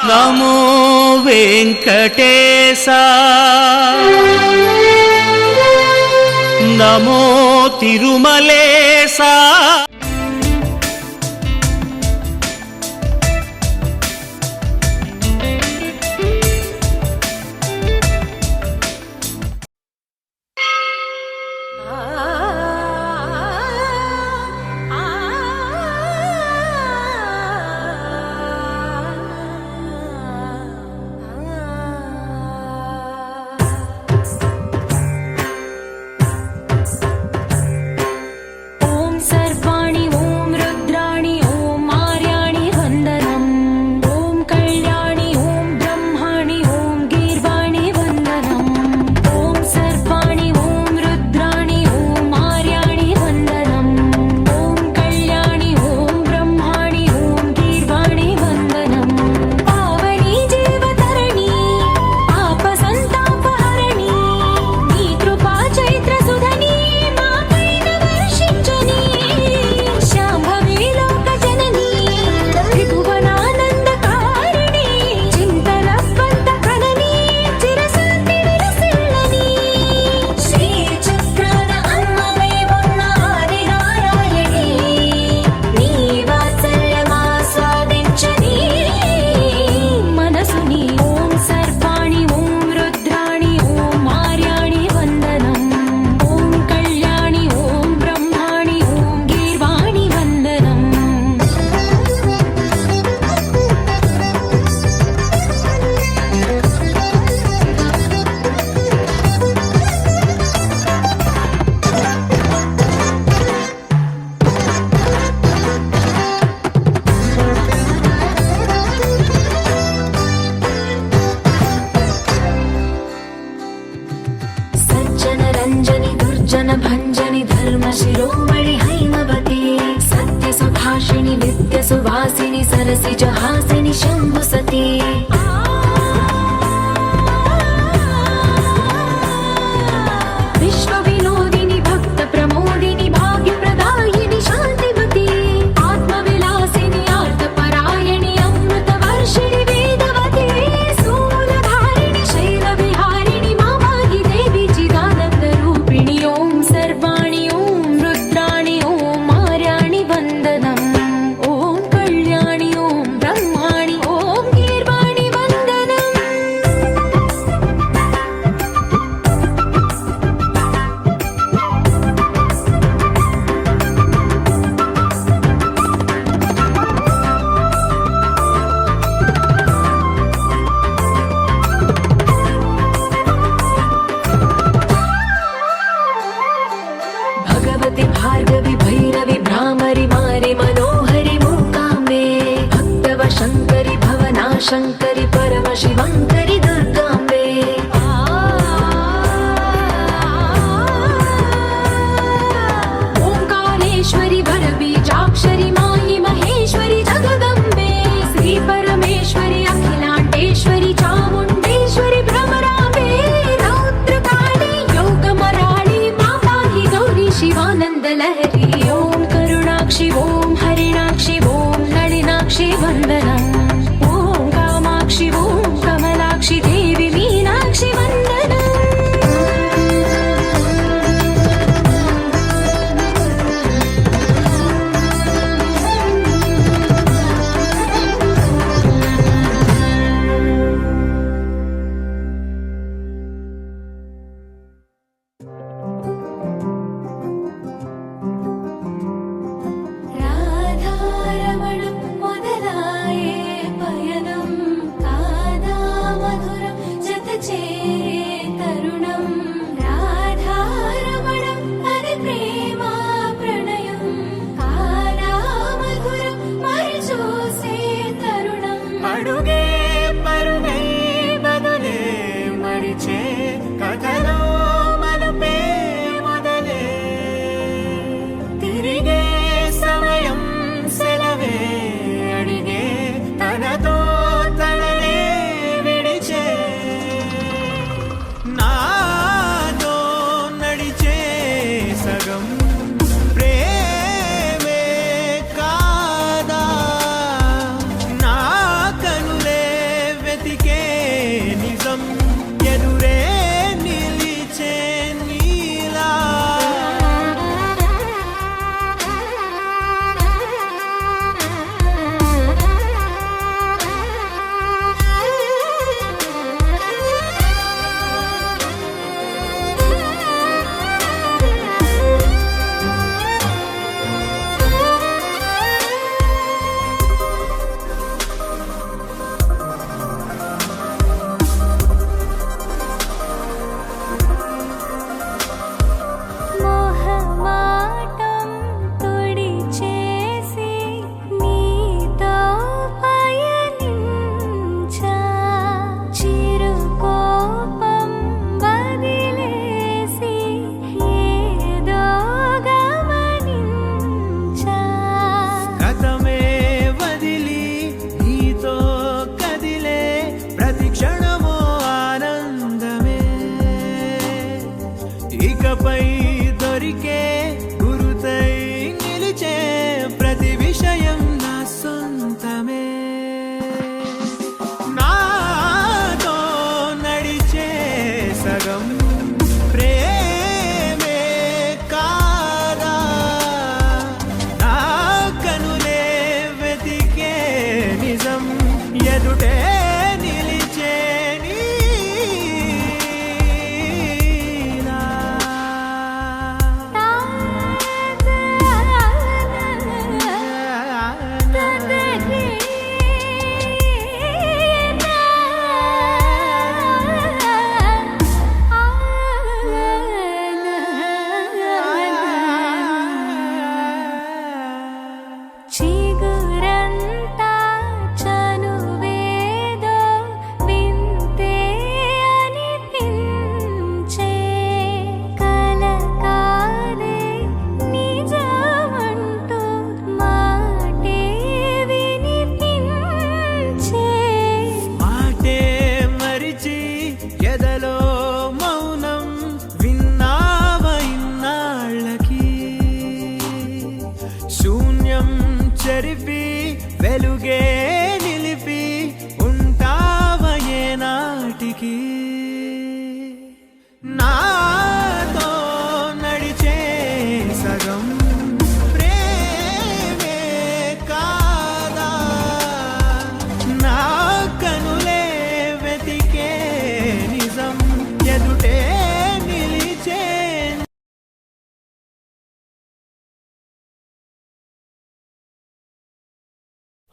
నమో వెంకటేశ నమో తిరుమలేశ भंजनी धर्म शिरोमणि हैमवती सत्य सुभाषिणि नित्य सुवासिनि सरसिज हासिनि शंभु सती विश्व विनोदिनि भक्त प्रमोदिनि भाग्य प्रदायिनि शांतिवती आत्मविलासिनि आर्तपरायणि अमृत वर्षिणि वेदवती सूलधारिणि शैल विहारिणि मामाहि देवी चिदानंद रूपिणि ओम सर्वाणि ओम रुद्राणि ओम आर्याणि वंदनम् ओम कल्याणि ओम ब्रह्माणि ओम गीर्वाणि वंदनम् भगवति भार्गवि भैरवि भ्रामरि मारि मनोहरि मूकाम्बे भक्तव शङ्करि भवना शङ्करि परम शिवङ्करि दुर्गाम्बे ओंकारेश्वरि वरबीजाक्षरि मायि महेश्वरि जगदम्बे श्री परमेश्वरि अखिलाण्डेश्वरि चामुण्डेश्वरि भ्रमराम्बे रौद्रकाली योगमराळि मापाहि गौरी शिवानंद लहरी ओम करुणाक्षि ओम हरिणाक्षि ओम नलिनाक्षि वंदनम् ओम कामाक्षि ओम कमलाक्षि देवी मीनाक्षि वंदनम् రాధారమణం మొదలాయే పయనం కాదా మధురం జత చేరే తరుణం రాధారమణం అది ప్రేమ ప్రణయం కాదా మధురం మరి చూసే తరుణం అడుగే పరుగే బదులే మరిచే కథలో మలుపే మొదలే తిరిగే సమయం సెలవే అడిగే తనతో తననే విడిచే నాతో నడిచే సగం ప్రేమే కాదా నా కనులే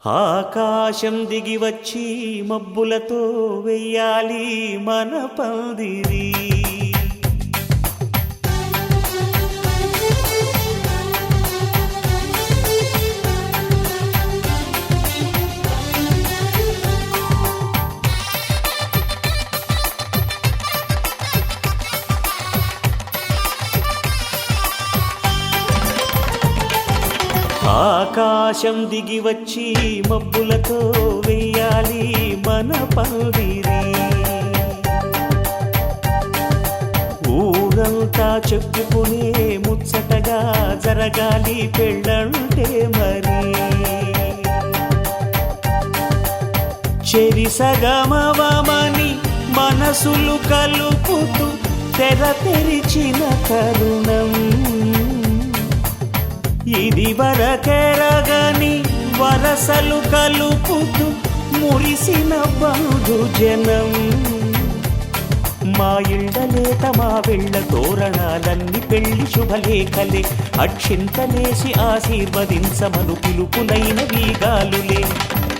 ఆకాశం దిగి వచ్చి మబ్బులతో వెయ్యాలి మన పందిరి. ఆకాశం దిగి వచ్చి మబ్బులతో వెయ్యాలి మన పందిరి. ఊరంతా చెప్పుకునే ముచ్చటగా జరగాలి పెళ్ళంటే మరి. చెరిసగమవమని మనసులు కలుపుతూ తెర తెరిచిన తరుణం. ఇది వరకెరగని వరసలు కలుపుతూ మురిసిన బంధుజనం. మా ఇళ్ళలేత మా వెళ్ళ తోరణాలన్నీ పెళ్లి శుభలేఖలే. అక్షింతలేసి ఆశీర్వదించమను పిలుపులైన వీగాలులే.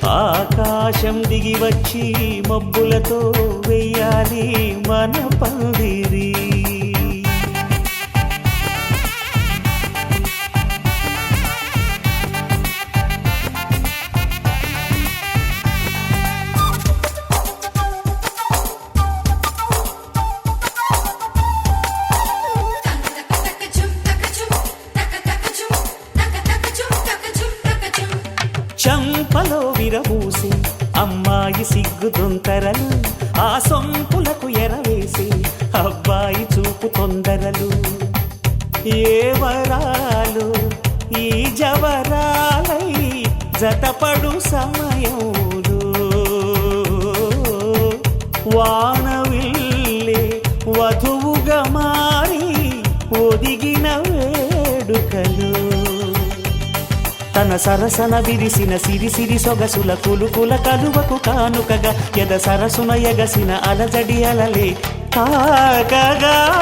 ఆకాశం దిగి వచ్చి మబ్బులతో వెయ్యాలి మన పందిరి. చంపలో విరబూసి అమ్మాయి సిగ్గుదొంతరలు. ఆ సొంపులకు ఎరవేసి అబ్బాయి చూపు తొందరలు. ఏ వరాలు ఈ జవరాలై జతపడు సమయంలో. వానవిల్లే వధువుగా మారి ఒదిగిన వేడుకలు. తన సరసన విరిసిన సిరిసిరి సొగసుల కులుకుల కలువకు కానుకగా ఎద సరసున ఎగసిన అలజడి అలలే తాకగా.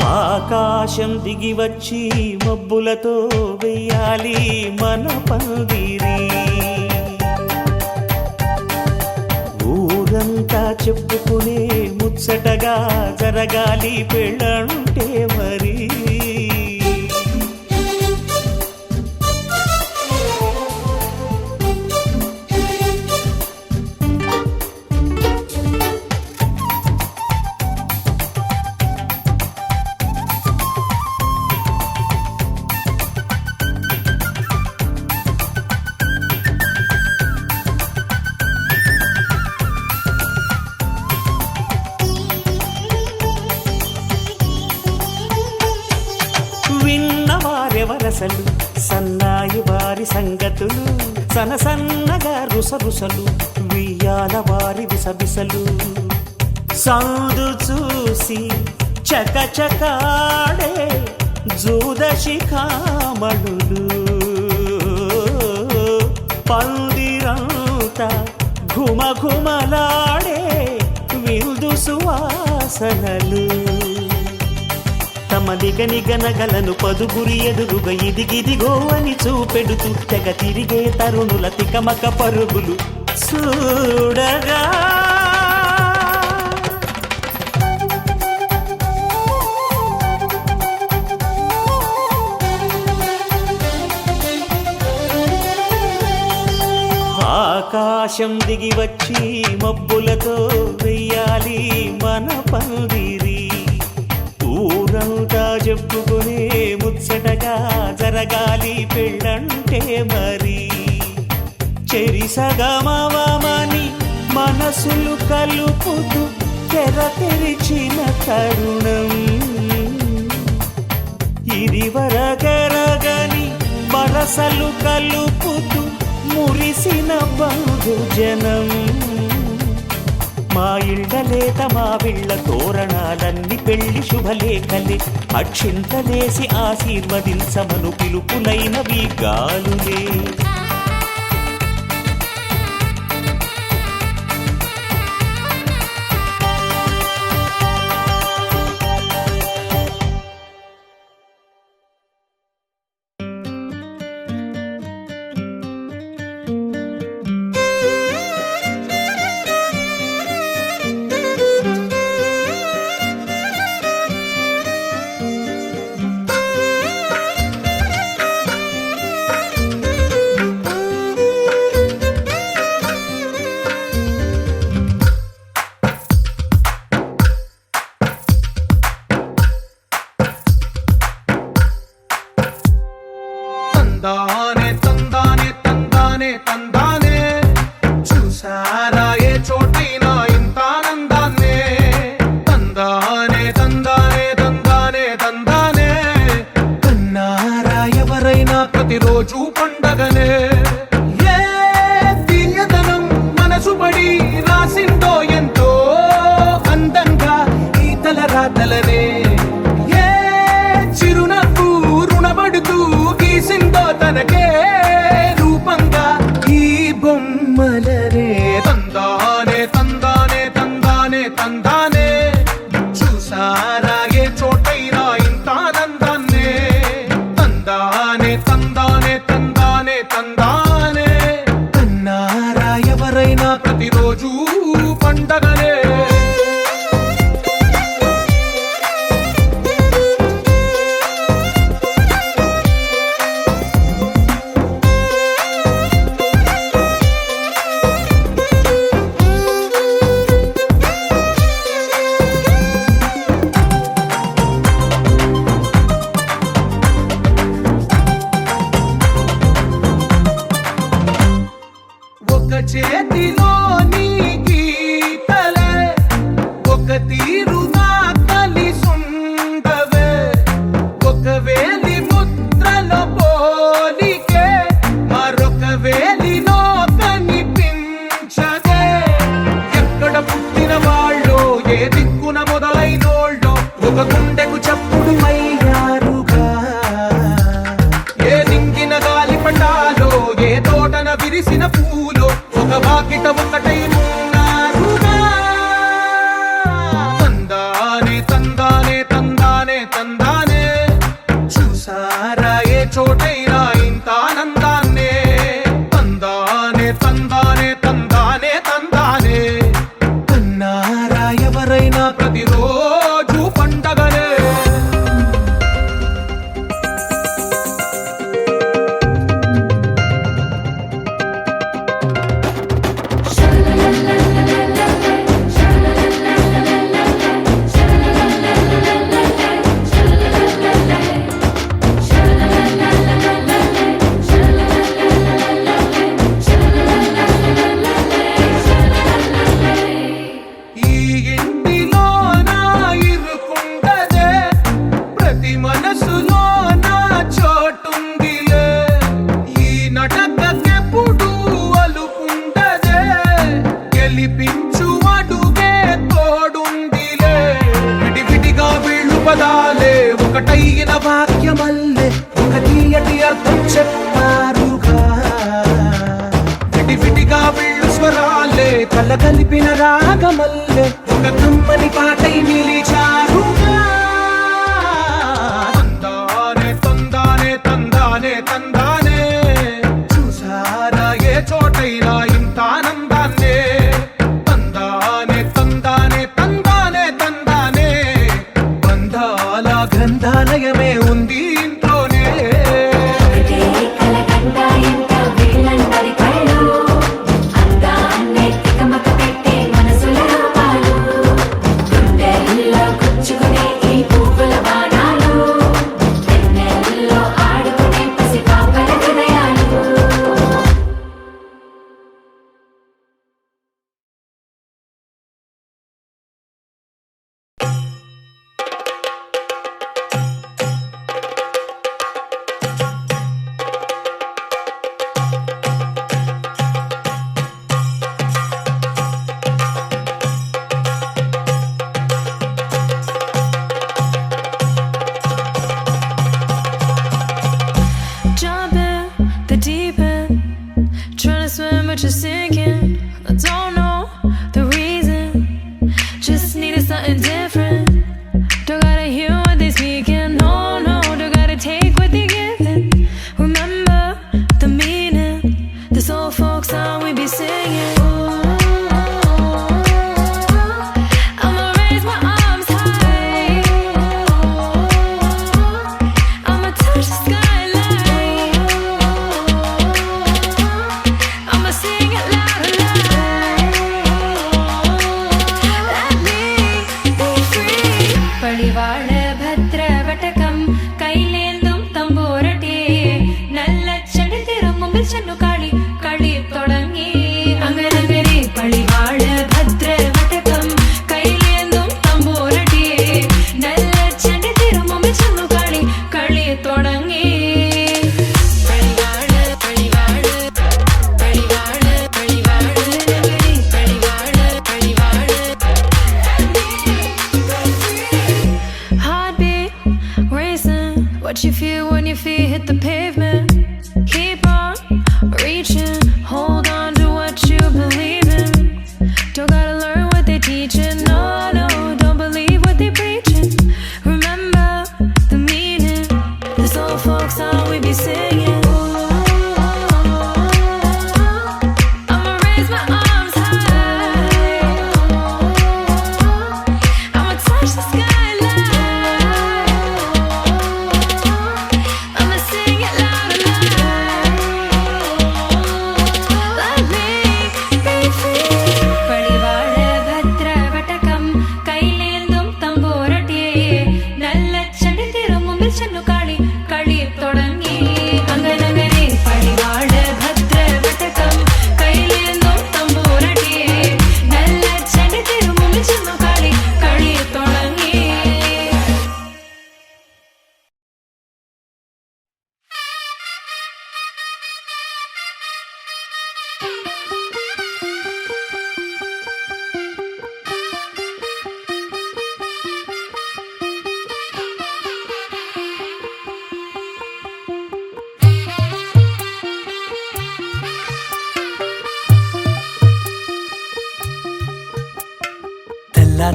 ఆకాశం దిగి వచ్చి మబ్బులతో వెయ్యాలి మన పందిరి. ఊరంతా చెప్పుకునే ముచ్చటగా జరగాలి పెళ్ళంటే మరి. విన్నవారెవరసలు సన్నాయి వారి సంగతులు. సనసన్నగా రుసరుసలు వియ్యాల వారి విసబిసలు. సందు చూసి చకచకాడే జూదశిఖామణులు. పందిరంతా ఘుమఘుమలాడే విందు సువాసనలు. తమ నిగనిగనగలను పదుగురి ఎదురుగా ఇదిగిదిగో అని చూపెడుతూ తెగ తిరిగే తరుణుల తికమక పరుగులు చూడగా. ఆకాశం దిగి వచ్చి మబ్బులతో వెయ్యాలి మన పందిరి. ఊరంతా చెప్పుకునే ముచ్చటగా జరగాలి పెళ్ళంటే మరి. చెరిసగమవమని మనసులు కలుపుతూ తెర తెరిచిన తరుణం. ఇది వరకెరగని వరసలు కలుపుతూ మురిసిన బంధుజనం. మా ఇళ్ళలేత మా వీళ్ళ తోరణాలన్నీ పెళ్లి శుభలేఖలే. అక్షింతలేసి ఆశీర్వదించమను పిలుపులైనవి గాలులే. తందానే తందానే తందానే తందానే చూసారా ఏ చోటైనా ఇంత ఆనందాన్నే తందానే తందానే తందానే తందానే కన్నారా ఎవరైనా ప్రతిరోజు పండగనే ఏ తీయదనం మనసు పడి రాసిందో ఎంతో అందంగా ఈ తల రాతలనే ఏ చిరునవ్వు రుణపడుతూ గీసిందో తనకే రూపంగా ఈ బొమ్మలనే తందానే తందానే తందానే తందానే చూసారా ఏ చోటైనా ఇంత ఆనందాన్నే తందానే తందానే తందానే తందానే కన్నారా ఎవరైనా ప్రతిరోజు పండగనే ఒక చేతిలో నీ గీతలే ఒక తీరుగా కలిసుండవే ఒక వేలి ముద్రలో పోలికే మరొక వేలిలో కనిపించదే ఎక్కడ పుట్టిన వాళ్ళో ఏ దిక్కున మొదలైనోళ్ళో ఒక గుండెకు చప్పుడు అయ్యారుగా ఏ దింగిన గాలి పటాలో ఏ తోటన విరిసిన పూలో ఒక వాకిట ఒకటై ఉన్నారుగా తందానే తందానే తందానే తందానే చూసారా ఏ చోటైనా ఇంత ఆనందాన్నే తందానే తందానే తందానే తందానే కన్నారా ఎవరైనా ప్రతిరోజు పండగనే ఈ ఇంటిలో నా ఇరుకుండదే ప్రతి మనసులో నా చోటుందిలే ఈ నటకెప్పుడు అలుకుండదే గెలిపించు అడుగే తోడుందిలే విడివిడిగా వీళ్ళు పదాలే ఒకటైన వాక్యమల్లే ఒక తీయటి అర్థం చెప్పారుగా విడివిడిగా వీళ్ళు స్వరాలే కలగలిపిన రాగమల్లే ఒక కమ్మని పాటై నిలిచారుగా తందానే తందానే తందానే తందానే చూసారా ఏ చోటైనా ఇంత ఆనందాన్నే తందానే తందానే తందానే తందానే బంధాల గ్రంథాలయమే ఉంది ఇంట్లోనే ఒకటే కలకండ ఎంత వీళ్ళందరి కళ్ళు అందాన్నే తికమక పెట్టే మనసుల రూపాలు గుండెల్లో what you feel when your feet hit the pavement. Keep on reaching, hold on to what you believe in. Don't gotta learn what they teaching, no, no, don't believe what they preaching. Remember the meaning, this old folk song we be singing.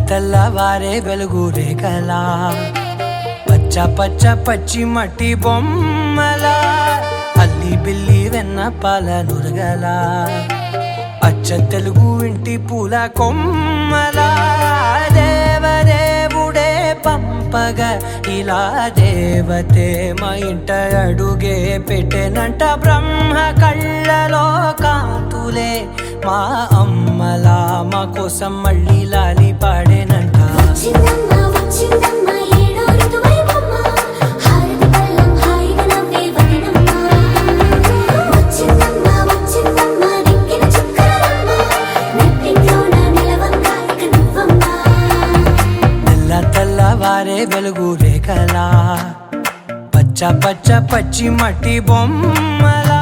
తెల్లవారే వెలుగు రేఖలా పచ్చ పచ్చ పచ్చి మట్టి బొమ్మలా అల్లి బిల్లి వెన్న పాల నురగలా అచ్చ తెలుగు ఇంటి పూల కొమ్మలా దేవదేవుడే పంపగా ఇలా దేవతే మా ఇంట అడుగే పెట్టెనంట బ్రహ్మ కళ్ళలో కాంతులే మా అమ్మలా మా కోసం మళ్ళీ లాలి పాడేనంట. తెల్లవారే వెలుగు రేఖలా పచ్చ పచ్చ పచ్చి మట్టి బొమ్మలా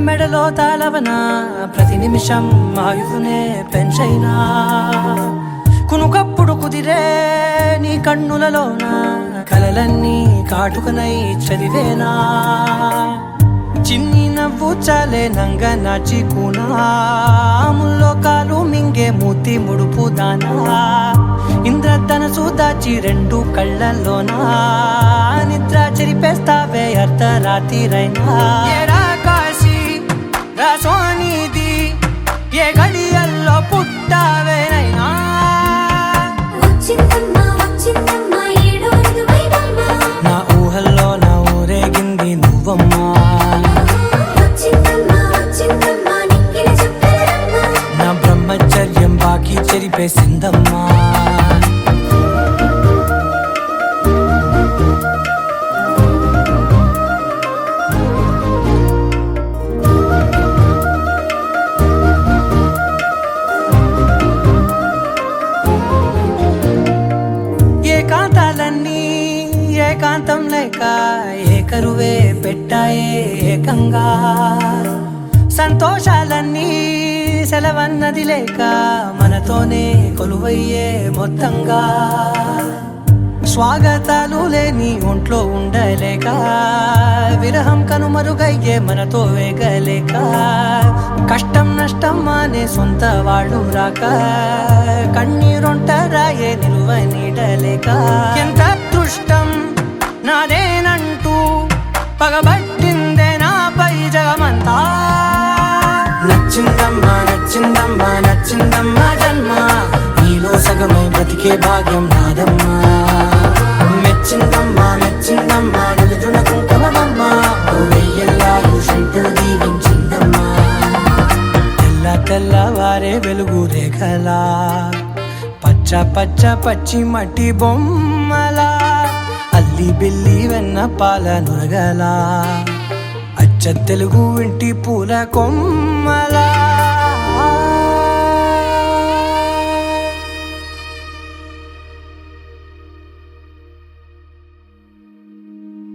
మెడలో తాళవన ప్రతి నిమిషం ఆయువునే పెంచైనా కునుకప్పుడు కుదిరే నీ కన్నులలోన కలలన్నీ కాటుకనై చదివేనా చిన్ని నవ్వు చాలే నంగ నాచి కూనాముల్లో కాలు మింగే మూతి ముడుపు దానా ఇంద్రధనసు దాచి రెండు కళ్ళల్లోనా నిద్ర చెరిపేస్తావే అర్ధరాత్రిరైనా సోనిది ఏ గడియల్లో పుట్టావేనైనా నా ఊహల్లో నా ఊరేగింది నువ్వమ్మా నా బ్రహ్మచర్యం బాకీ చెరిపేసిందమ్మా ఏకాంతం లేక ఏకరువే పెట్టాయే ఏకంగా సంతోషాలన్నీ సెలవన్నది లేక మనతోనే కొలువయ్యే మొత్తంగా స్వాగతాలు లేని ఒంట్లో ఉండలేక విరహం కనుమరుగయ్యే మనతో వేగలేక కష్టం నష్టం అనే సొంత వాడు రాక కన్నీరొంటరాయే నిలువ నీడలేక ఎంత అదృష్టం నాదేనంటూ పగబట్టిందే నాపై జగమంతా నచ్చిందమ్మా నచ్చిందమ్మా నచ్చిందమ్మా జన్మ నీలో సగమై బ్రతికే భాగ్యం నాదమ్మా మెచ్చిందమ్మా మెచ్చిందమ్మా నిలుచున కుంకుమమ్మా వెయ్యల్లాలు శంకరు దీవించిందమ్మా తెల్లవారే వెలుగు రేఖలా పచ్చ పచ్చ పచ్చి మట్టి బొమ్మలా అల్లి బిల్లి వెన్న పాల నురగలా అచ్చ అచ్చ తెలుగు ఇంటి పూల కొమ్మలా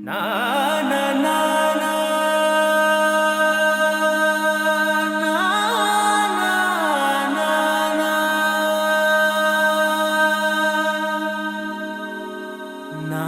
నా నా నా నా నా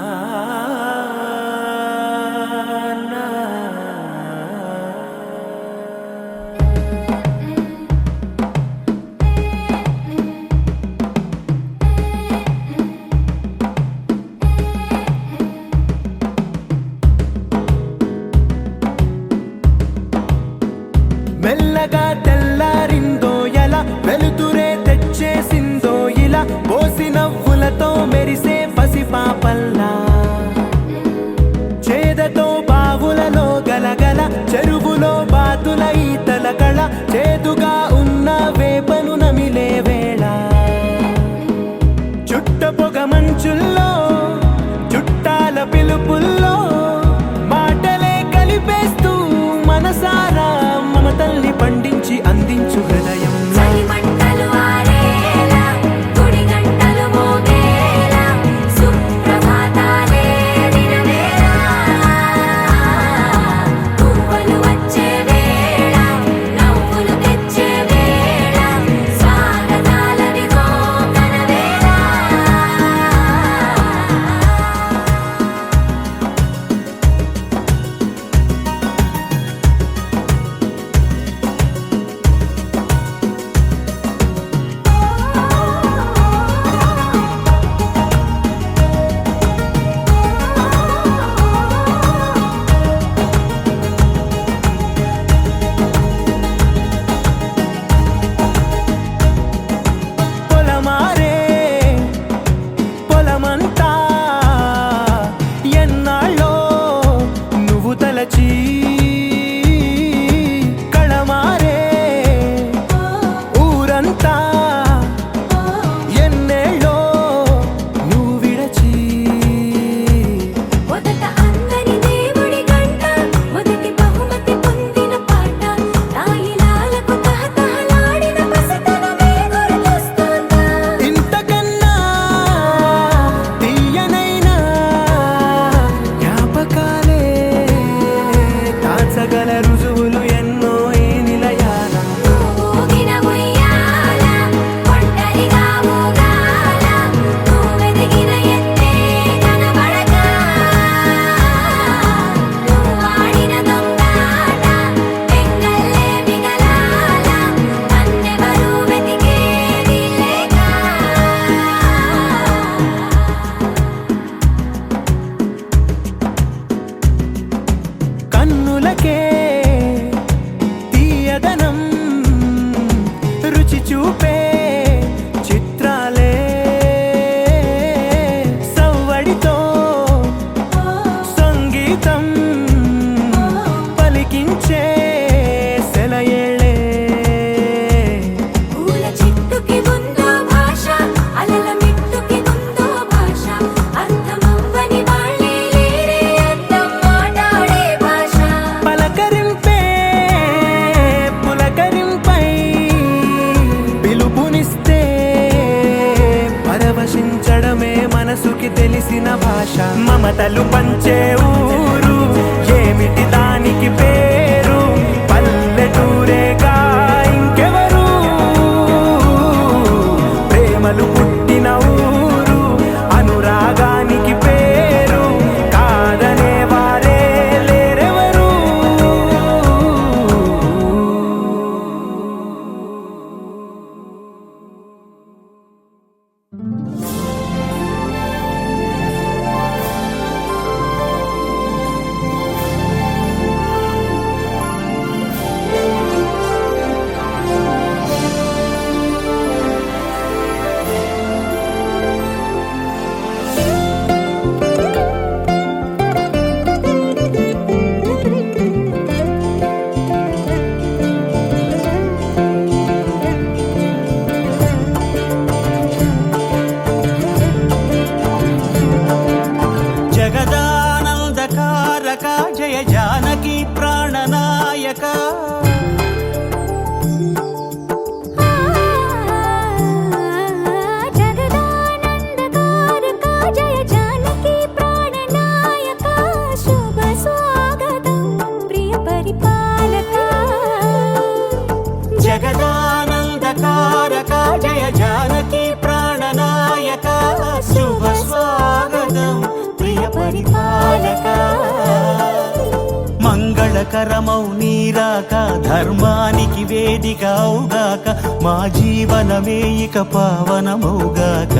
మంగళకరమౌ నీరాక ధర్మానికి వేదిక అవుగాక మా జీవనమే ఇక పావనమౌగాక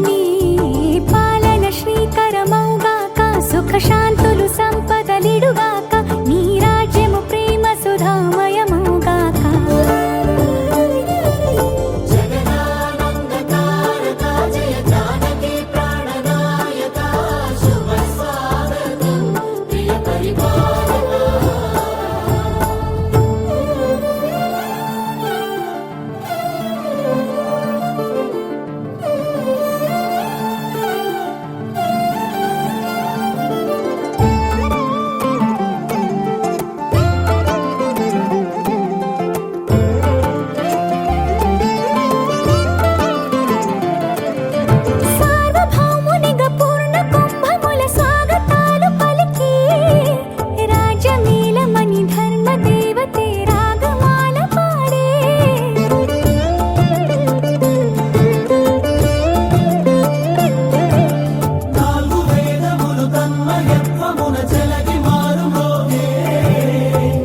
నీ పాలన శ్రీకరమౌగాక సుఖ శాంతులు సంపదలిడుగాక నీ రాజ్యము ప్రేమ సుధామయమౌగాక సార్వభౌమునిగా పూర్ణ కుంభముల స్వాగతాలు పలికి రాజ్యమేలమని ధర్మ దేవతే రాగమాల పాడే నాలుగు వేదములు తన్మయత్వమున చెలగి మారుమోగే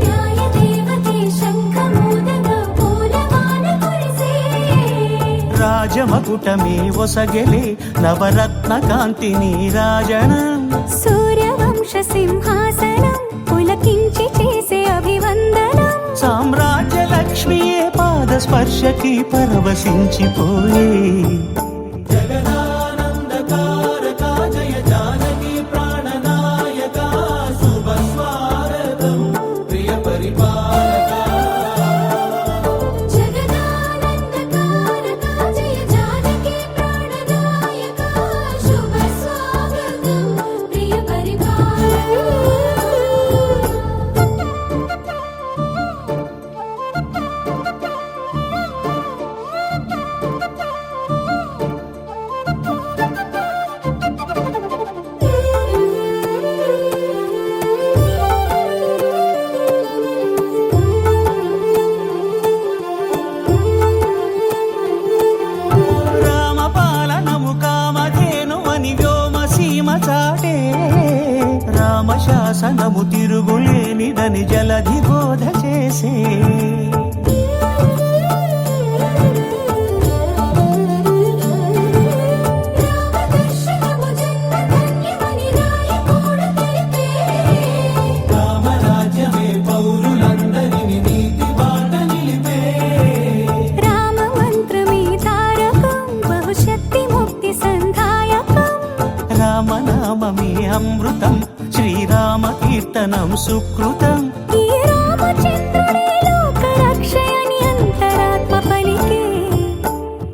న్యాయ దేవతే శంఖమూదగా పూలమాల కురిసే రాజమకుటమే ఒసగెలే నవరత్న కాంతిని రాజనం సూర్యవంశ సింహాసనం పులకించి చేసే అభివందనం సామ్రాజ్య లక్ష్మియే పాద స్పర్శకి పరవశించిపోయే జగదానందకారక జయ జానకి ప్రాణనాయక శుభ స్వాగతం ప్రియ పరిపాలక జగదానందకారక జయ జానకి ప్రాణనాయక శుభ స్వాగతం ప్రియ రామపాలనము కామధేను అని వ్యోమసీమ చాటే రామశాసనము తిరుగులేనిదని జలధి బోధ చేసే రామదర్శనము జన్మధన్యమని రాయకూడ తెలిపే రామరాజ్యమే పౌరులందరిని నీతి బాట నిలిపే రామ మంత్రమే తారకం బహుశక్తి ముక్తి సంధాయకం రామనామమే అమృతం శ్రీరామ కీర్తనం సుకృతం ఈ రామచంద్రుడే లోక రక్షయని అంతరాత్మ పలికే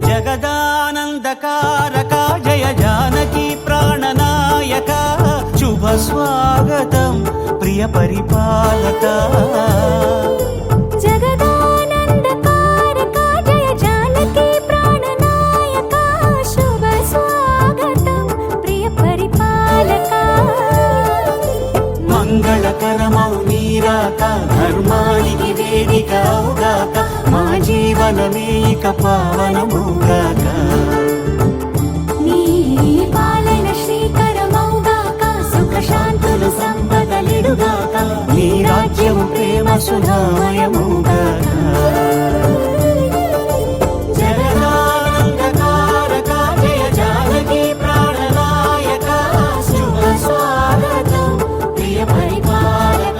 జగదానందకారక జయ జానకి ప్రాణనాయక శుభ స్వాగతం ప్రియ పరిపాలక జగదానందకారక జయ జానకి ప్రాణనాయక శుభ స్వాగతం ప్రియ పరిపాలక మంగళకరమౌ నీరాక ధర్మానికి వేదిక అవుగాక మా జీవనమే ఇక పావనమౌగాక నీ పాలన శ్రీకరమౌగాక సుఖ శాంతులు సంపదలిడుగాక నీ రాజ్యము ప్రేమ సుధామయమౌగాక జగదానందకారక జయ జానకి ప్రాణనాయక శుభ స్వాగతం ప్రియ పరిపాలక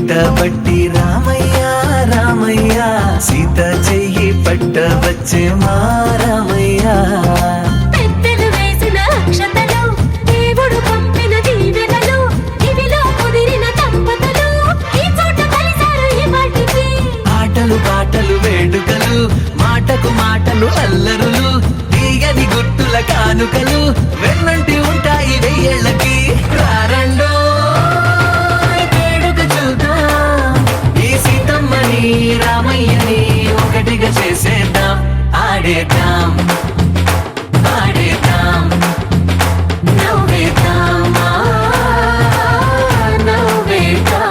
పట్టబట్టి రామయ్య రామయ్య సీత చెయ్యి పట్టవచ్చే మా రామయ్య పెద్దలు వేసిన అక్షతలు దేవుడు పంపిన దీవెనలు ఇవిలో కుదిరిన దంపతులు ఈ చోట కలిసారు ఈ పాటికి ఆటలు పాటలు వేడుకలు మాటకు మాటలు అల్లరులు తీయని గుర్తుల కానుకలు వెన్నంటి ఉంటాయి వెయ్యేళ్ళకి రారండో వేడుక చూద్దాం ఈ సీతమ్మని రామయ్యని ఒకటిగా చేసేద్దాం ఆడేద్దాం ఆడేద్దాం నవ్వేద్దాం నవ్వేద్దాం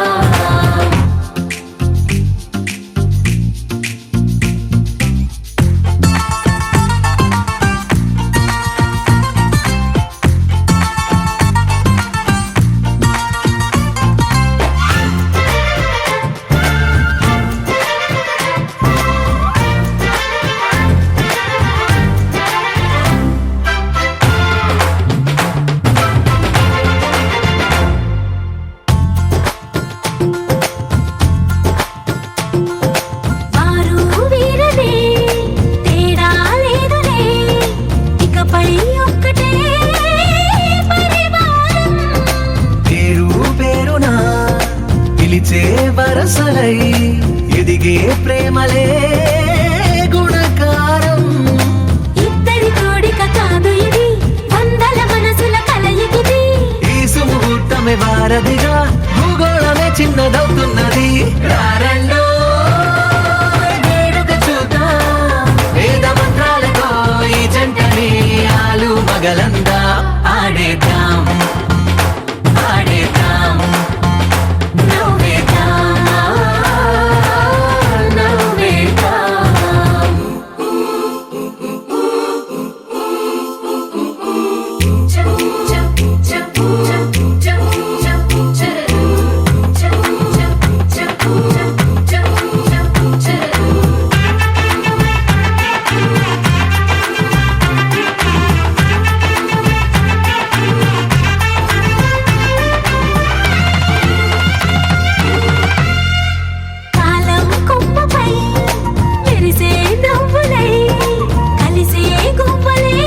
వారు వీరనే తేడా లేదులే ఇకపై ఒక్కటే పరివారం పేరు పేరునా పిలిచే వరసలై ఎదిగే ప్రేమలే గుణకారం ఇద్దరి కోడిక కాదు ఇది వందల మనసుల కలయికిది ఈ సుముహూర్తమే వారధిగా భూగోళమే చిన్నదవుతున్నది రారండో వేడుక చూద్దాం వేద మంత్రాలతో ఈ జంటని ఆలు మగలందా ఆడేద్దాం ఆడేద్దాం నవ్వేద్దాం నవ్వేద్దాం కాలం కొమ్మపై మెరిసే నవ్వులై కలిసే గువ్వలే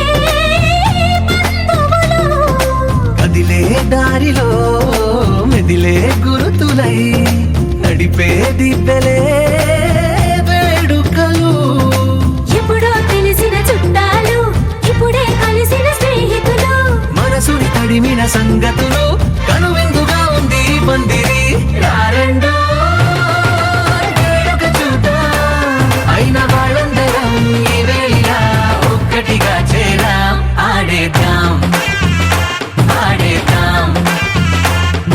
బంధువులు కదిలే దారిలో మెదిలే గురుతులై నడిపే దిబ్బెలే వేడుకలు ఎప్పుడో తెలిసిన చుట్టాలు ఇప్పుడే కలిసిన స్నేహితులు మనసుని తడిమిన సంగతులు కనువిందుగా ఉంది ఈ పందిరి రారండో వేడుక చూద్దాం అయిన వాళ్ళందరం ఈ వేళ ఒక్కటిగా చేరాం ఆడేద్దాం ఆడేద్దాం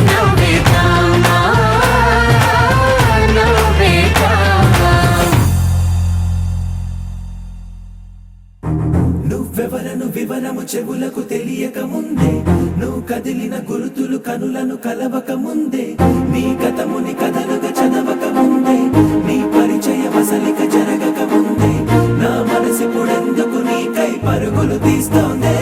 నవ్వేద్దాం నవ్వేద్దాం నువ్వెవరను వివరము చెవులకు తెలియక ముందే నువ్వు కదిలిన గురుతులు కనులను కలవక ముందే నీ గతముని కథలుగా చదవక ముందే నీ పరిచయ వసలిక జరగక ముందే నా మనసిప్పుడెందుకు నీకై పరుగులు తీస్తోందే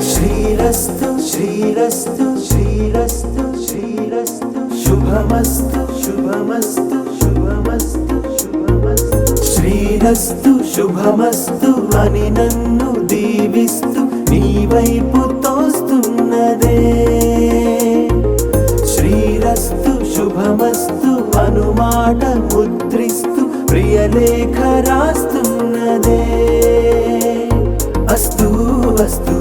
శ్రీరస్తు శ్రీరస్తు శ్రీరస్తు శ్రీరస్తు శుభమస్తు శుభమస్తు శుభమస్తు శుభమస్తు శ్రీరస్తు శుభమస్తు అని నన్ను దీవిస్తూ నీ వైపు తోస్తున్నదే శ్రీరస్తు శుభమస్తు అనుమాట ముద్రిస్తూ ప్రియలేఖ రాస్తున్నదే అస్తు అస్తు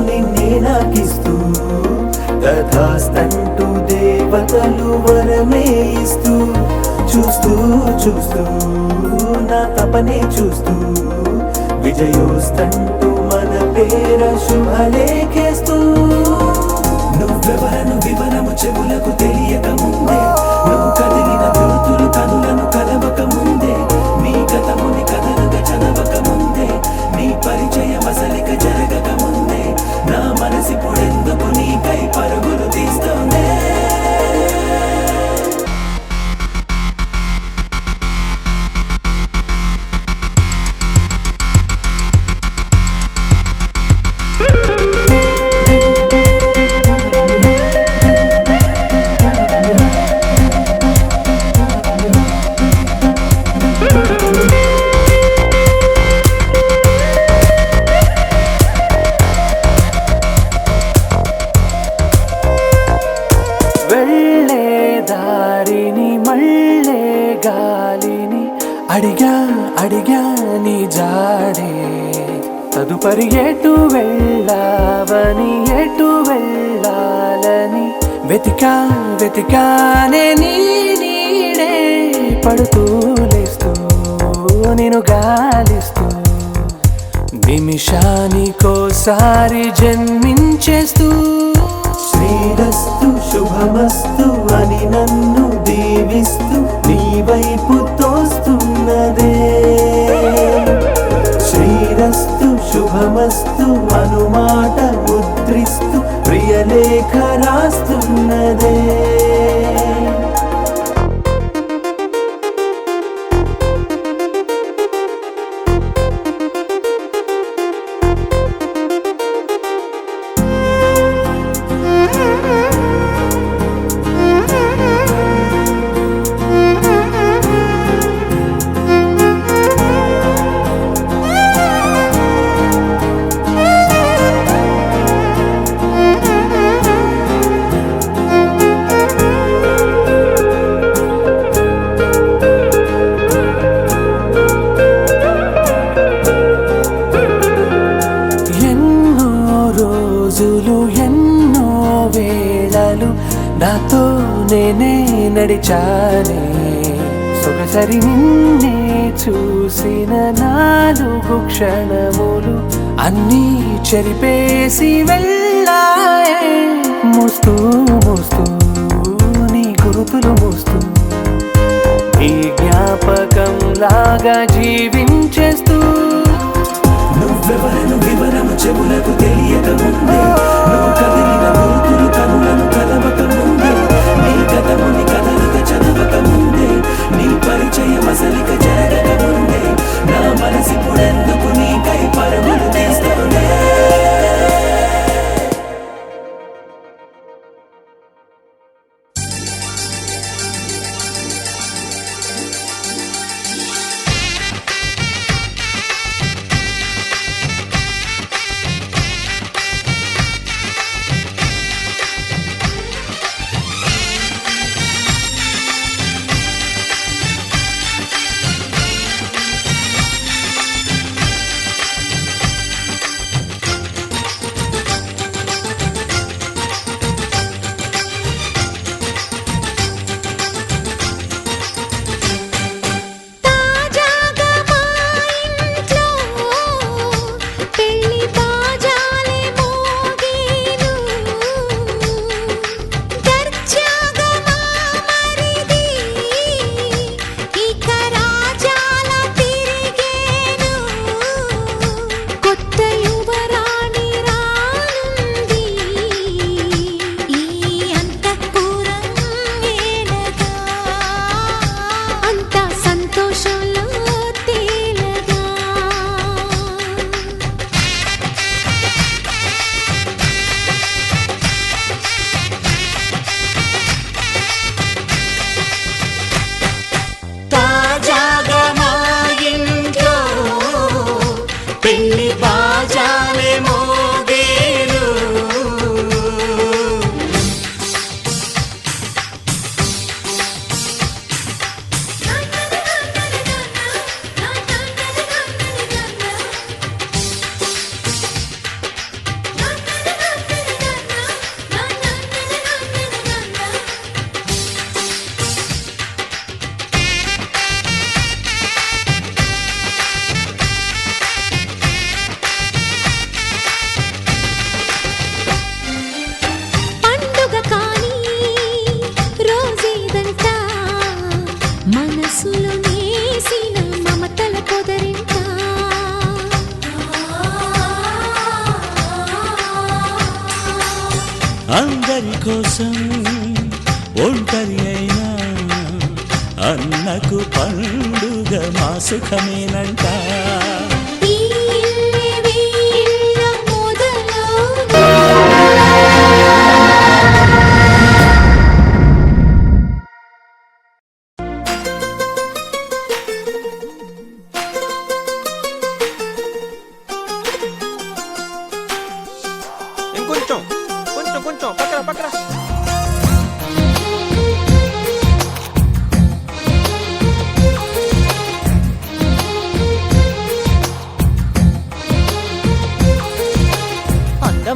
నిన్నే నాకిస్తూ తథాస్తంటూ దేవతలు వరమే ఇస్తూ చూస్తూ చూస్తూ నా తపనే చూస్తూ విజయోస్తంటూ మన పేర శుభలేఖేస్తూ నువ్వెవరను వివరము చెవులకు తెలియక ముందే నువ్వు కదిలిన గురుతులు కనులను కలవక ముందే నీ గతముని కథలుగా చదవక ముందే నీ పరిచయ మసలిక జరగక ముందే నా మనసిప్పుడెందుకు నీకై పరుగులు తీస్తోందే వెళ్ళే దారిని మళ్ళే గాలిని అడిగా అడిగా నీ జాడే తదుపరి ఎటు వెళ్ళావని ఎటు వెళ్ళాలని వెతికా వెతికానే నీ నీడే పడుతూ లేస్తూ నేను గాలిస్తూ నిమిషానికోసారి జన్మించేస్తూ శ్రీరస్తు శుభమస్తు అని నన్ను దీవిస్తూ నీ వైపు తోస్తున్నదే శ్రీరస్తు శుభమస్తు అనుమాట ముద్రిస్తూ ప్రియలేఖ రాస్తున్నదే ఎన్నో వేళలు నాతో నేనే నడిచానే సొగసరి నిన్నే చూసిన 4 క్షణములు అన్నీ చెరిపేసి వెళ్ళాయే మోస్తూ మోస్తూ నీ గురుతులు మోస్తూ ఈ జ్ఞాపకం లాగా జీవించేస్తూ నువ్వెవరను వివరము చెవులకు తెలియక ముందే నువ్వు కదిలిన గురుతులు కనులను కలవక ముందే నీ గతముని కదలిక చదవక ముందే నీ పరిచయం అసలిక జరగక ముందే నా మనసిప్పుడెందుకు నీకై పరుగులు తీస్తోందే అందరి కోసం ఒంటరి అయినా అన్నకు పండుగ మా సుఖమేనంట. ఇంకొంచెం కొంచెం కొంచెం పక్కన పక్కన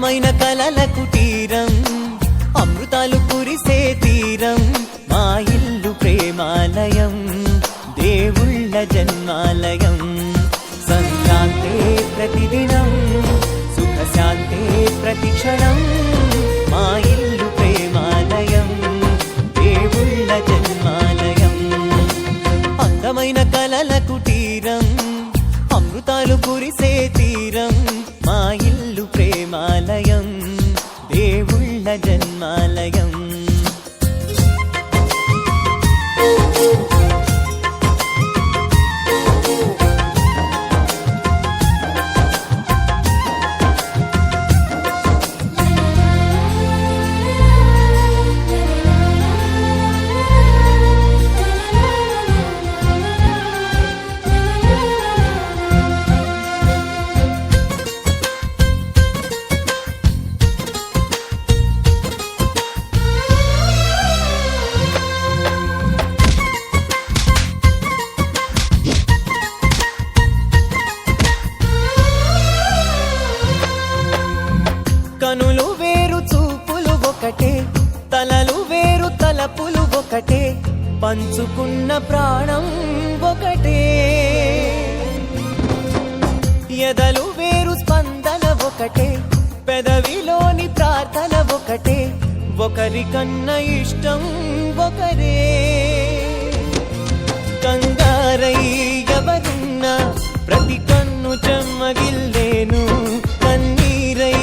అందమైన కలల కుటీరం అమృతాలు కురిసే తీరం మా ఇల్లు ప్రేమాలయం దేవుళ్ళ జన్మాలయం సంక్రాంతే ప్రతిదినం సుఖశాంతే ప్రతిక్షణం మా ఇల్లు ప్రేమాలయం దేవుళ్ళ జన్మాలయం అందమైన కలల కుటీరం అమృతాలు కురిసే తీరం మా ఇల్లు ప్రేమాలయం దేవుళ్ళ జన్మాలయం కనులు వేరు చూపులు ఒకటే తలలు వేరు తలపులు ఒకటే పంచుకున్న ప్రాణం ఒకటే ఎదలు వేరు స్పందన ఒకటే పెదవిలోని ప్రార్థన ఒకటే ఒకరికన్నా ఇష్టం ఒకరే కంగారై ఎవరున్నా ప్రతి కన్ను చెమ్మగిల్లేను కన్నీరై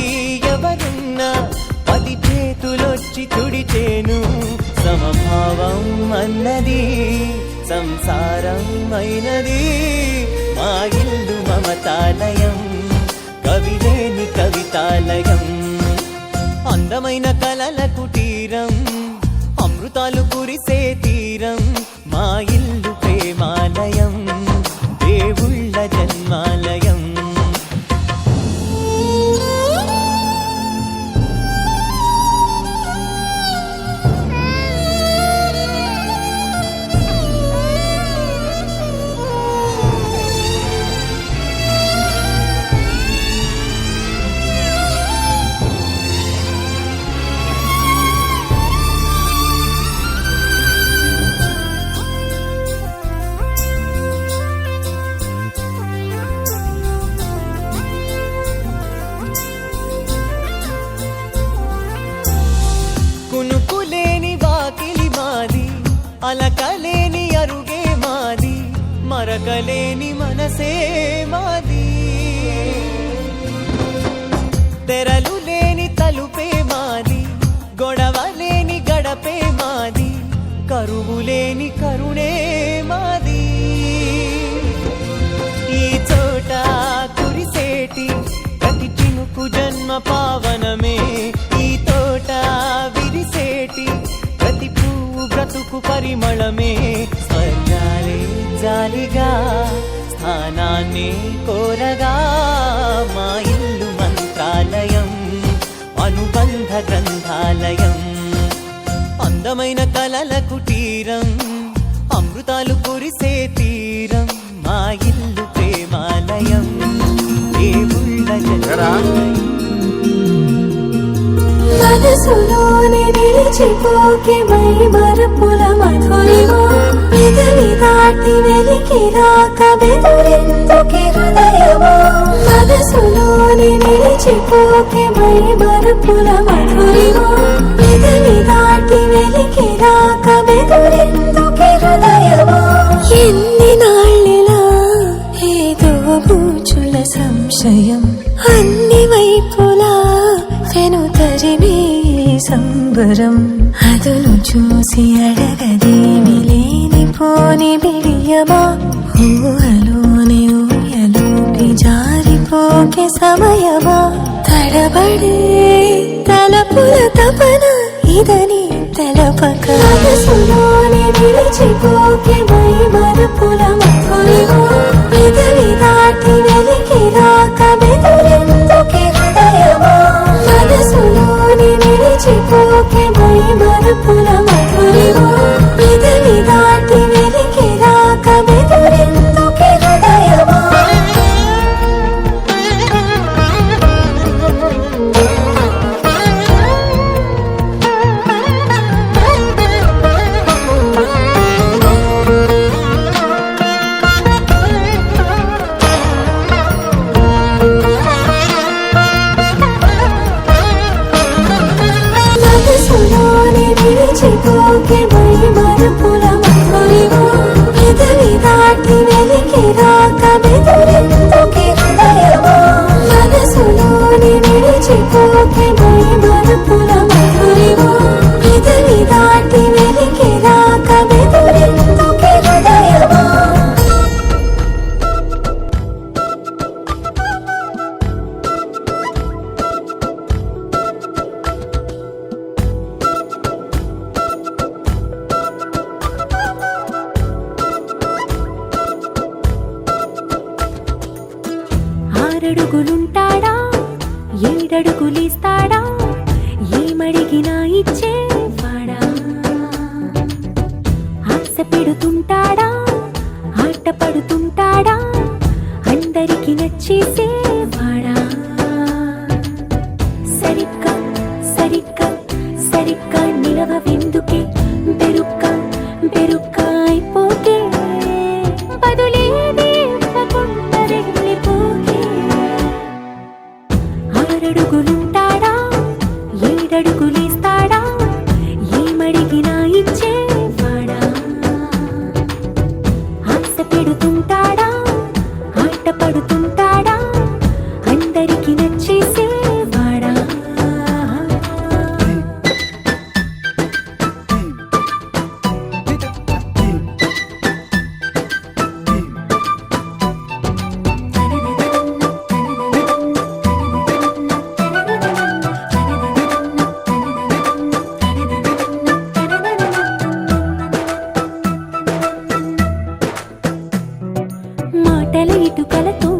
ఎవరున్నా 10 చేతులొచ్చి తుడిచేను సమభావం అన్నది సంసారం అయినది మా ఇల్లు మమతాలయం కవిలేని కవితాలయం అందమైన కలల కుటీరం అమృతాలు కురిసే తీరం మా ఇల్లు ప్రేమాలయం దేవుళ్ళ జన్మాలయం కునుకులేని వాకిలి మాది అలకలేని అరుగే మాది మరకలేని మనసే మాది తెరలు లేని తలుపే మాది గొడవ లేని గడపే మాది కరువు లేని కరుణే మాది ఈ చోట కురిసేటి ప్రతి చినుకు జన్మ పావనమే ఈ తోట విరిసేటి ప్రతి పువ్వు బ్రతుకు పరిమళమే స్వర్గాలే జాలిగా స్థానాన్ని కోరగా మా ఇల్లు మంత్రాలయం అనుబంధ గ్రంథాలయం అందమైన కలల కుటీరం అమృతాలు కురిసే తీరం మా ఇల్లు ప్రేమాలయం దేవుళ్ళ జన్మాలయం మనసులోని నిలిచిపోకే మై మరపుల మధురిమా పెదవి దాటి వెలికి రాక బెదురెందుకే హృదయమా మనసులోని నిలిచిపోకే మై మరపుల మధురిమా పెదవి దాటి వెలికి రాక బెదురెందుకే హృదయమా ఎన్ని నాళ్ళిలా ఏదో బూచుల సంశయం అన్ని వైపులా వెనుతరిమే సంబరం అదును చూసి అడగదేమి లేనిపోని బిడియమా ఊహలోని ఊయలోకి జారిపోకే సమయమా తడబడే తలపుల తపన ఇదని తెలపక మనసులోని నిలిచిపోకే మై మరపుల మధురిమా పెదవి దాటి వెలికి రాక బెదురెందుకే హృదయమా మనసులోని నిలిచిపోకే మై మరపుల మధురిమా పెదవి దాటి వెలికి రాక బెదురెందుకే హృదయమా నిలిచిపోకే మై మరుపుల మధురివో ఎదలి దాటి వెలికి రాక బెదురెందుకే హృదయమో మనసులోని నిలిచిపోకే మై మరుపుల మధురివో ఎదలి దాటి వెలికి రాక బెదురెందుకే హృదయమో ఆరడుగులుంటాడా ఏడడుగులిస్తాడా ఏమడిగినా ఇచ్చేవాడా ఆశ పెడుతుంటాడా ఆట పడుతుంటాడా అందరికి నచ్చేసేవాడా సరిగ్గా సరిగ్గా సరిగ్గా నిలవెందుకే బెరుక్క బెరుక్క అయిపోకే బదులేది ఇవ్వకుండా వెళ్ళిపోకే ఆరడుగులుంటాడా ఏడడుగులిస్తాడా ఏమడిగినా ఇచ్చేవాడా ఆశ పెడుతుంటాడా ఆట పడుతుంటాడా అందరికి నచ్చేసేవాడా మాటల ఇటుకలతో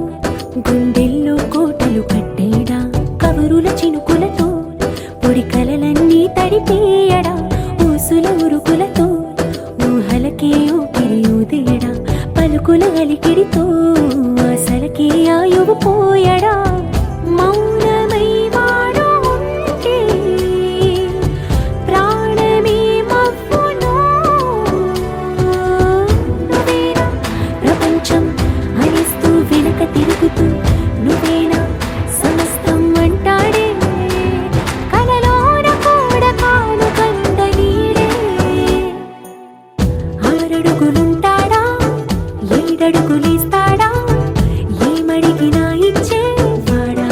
గుండెల్లో కోటలు కట్టేడా కబురుల చినుకులతో పొడి కలలన్నీ తడిపేయడా ఊసుల ఉరుకులతో ఊహలకే ఊపిరి ఊదేయడా పలుకుల అలికిడితో ఆశలకే ఆయువు పోయడా మౌనమై వాడు ఉంటే ప్రాణమే మవ్వునో నువ్వేనా ప్రపంచం అనిస్తూ వెనక తిరుగుతూ నువ్వేనా సమస్తం అంటాడే కలలోన కూడా కాను కంద నీడే ఆరడుగులుంటాడా ఏడడుగులిస్తాడా ఏమడిగినా ఇచ్చేవాడా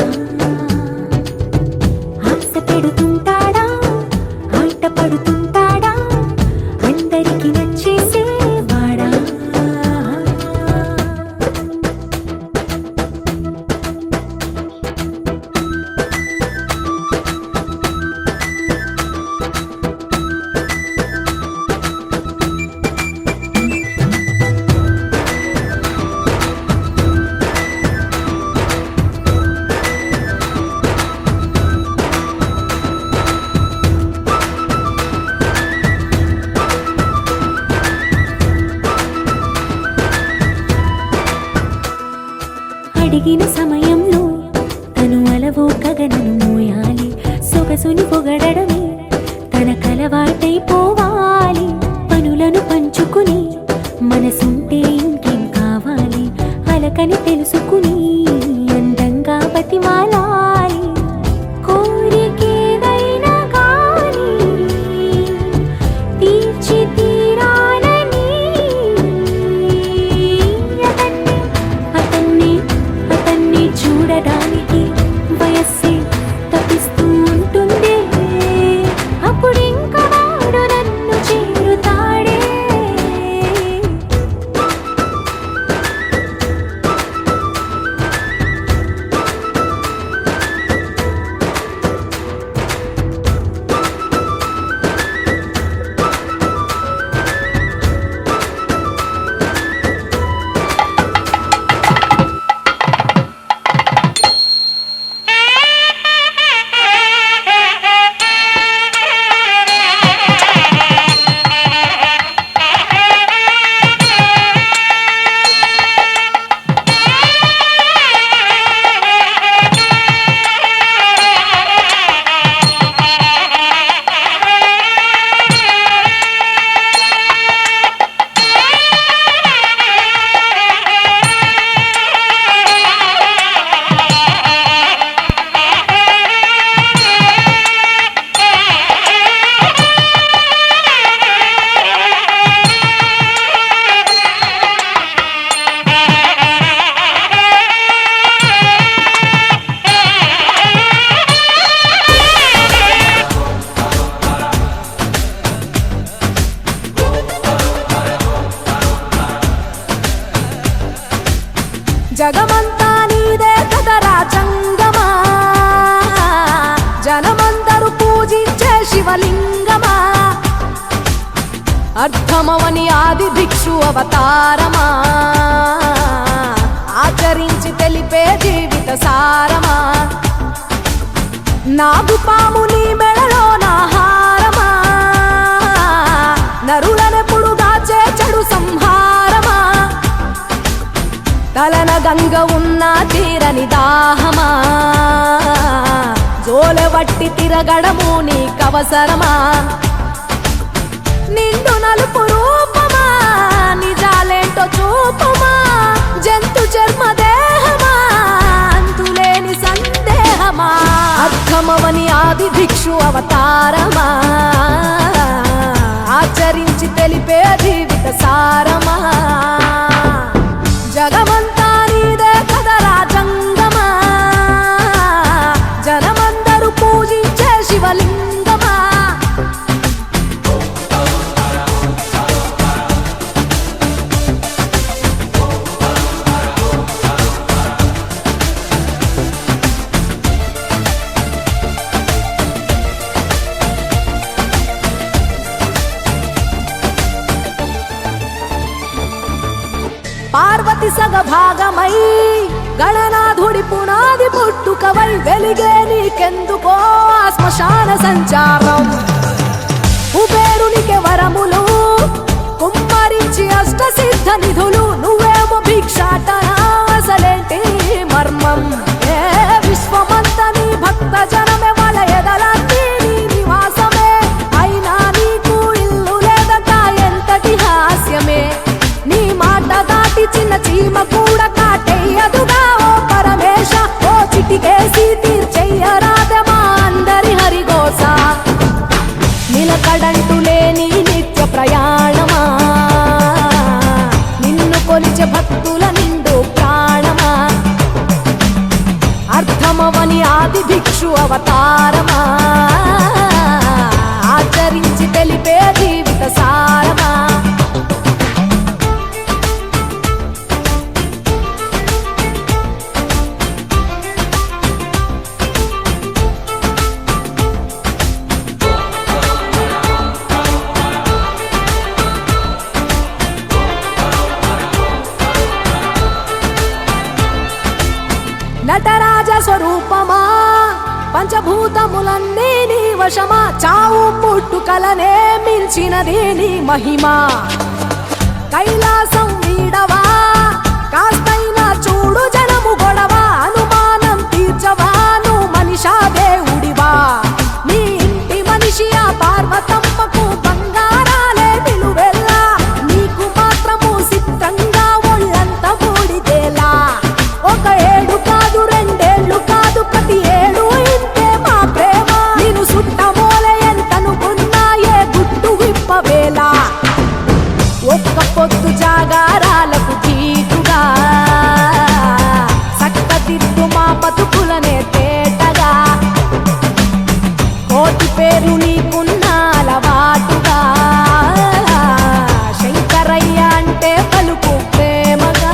ఆశ పెడుతుంటాడా ఆట పడుతుంటాడా అందరికి నచ్చేసేవాడా అడిగిన సమయంలో తను అలవో గగనను మోయాలి సొగసుని పొగడమే తనకలవాటైపోవాలి పనులను పంచుకుని మనసుంటే ఇంకేం కావాలి అలకని తెలుసుకుని అందంగా బతిమాలాలి కోరికేదైనా గాని తీర్చి తీరాలని అతన్ని అతన్ని చూడడానికి వయస్సే తప్పిస్తూ ఉంటుంది అప్పుడింక వాడు నన్ను జగమంతా నీదే కదరా జంగమా జనమందరూ పూజించే శివలింగమా అర్థమవని ఆది భిక్షు అవతారమా ఆచరించి తెలిపే జీవిత సారమా నాగుపాము నీ మెడలో నాహారమా నరులనెప్పుడు దాచే చెడు సంహారమా తలన గంగ ఉన్న తీరని దాహమా జోలెవట్టి తిరగడము నీకవసరమా నిండు నలుపు రూపమా నిజాలేంటో చూపమా జంతు చర్మ దేహమా అంతులేని సందేహమా అర్థమవని ఆది భిక్షు అవతారమా ఆచరించి తెలిపే జీవిత సారమా జగమంతా నీదే కదరా జంగమా జనమందరూ పూజించే శివలింగమా పార్వతి సగభాగమై గణనాథుడి పునాది పుట్టుకవై వెలిగే నీకెందుకో ఆ శ్మశాన సంచారం కుబేరునికి వరములు కుమ్మరించి అష్ట సిద్ధ నిధులు నువ్వేమో భిక్షాటన అసలేంటి మర్మం ఏ విశ్వమంత నీ భక్త జనమే వాళ్ళ ఎదలన్నీ నీ నివాసమే అయినా నీకు ఇల్లు లేదట ఎంతటి హాస్యమే నీ మాట దాటి చిన్న చీమ కూడా కాటేయదుగా ఓ పరమేశ ఓ చిటికేసి తీర్చెయ్యరాదమా అందరి హరిగోస నిలకడంటూ లేని నిత్య ప్రయాణమా నిన్ను కొలిచే భక్తుల నిండు ప్రాణమా అర్థమవని ఆది భిక్షు అవతారమా ఆచరించి తెలిపే జీవిత సారమా నటరాజ స్వరూపమా పంచభూతములన్నీ నీ వశమా చావు పుట్టుకలనే మించినది నీ మహిమా కైలాసం వీడవా కాస్తైనా చూడు జనము గొడవ అనుమానం తీర్చవా నువ్వు మనిషా దేవుడివా నీ ఇంటి మనిషి ఆ పార్వతమ్మకు బంగారాలే విలువెల్లా నీకు మాత్రము సిద్ధంగా ఒళ్ళంత బూడిదేలా ఒక ఏడు కాదు రెండేళ్లు కాదు ప్రతి ఏడు ఇంతే మా ప్రేమ నేను సుట్టమోలే ఎంతనుకున్నా ఏ గుట్టు విప్పవేలా ఒక్క పొద్దు జాగారాలకు తీటుగా సక్కదిద్దు మా బతుకులనే తేటగా కోటి పేరు నీకున్న అలవాటుగా శంకరయ్య అంటే పలుకు ప్రేమగా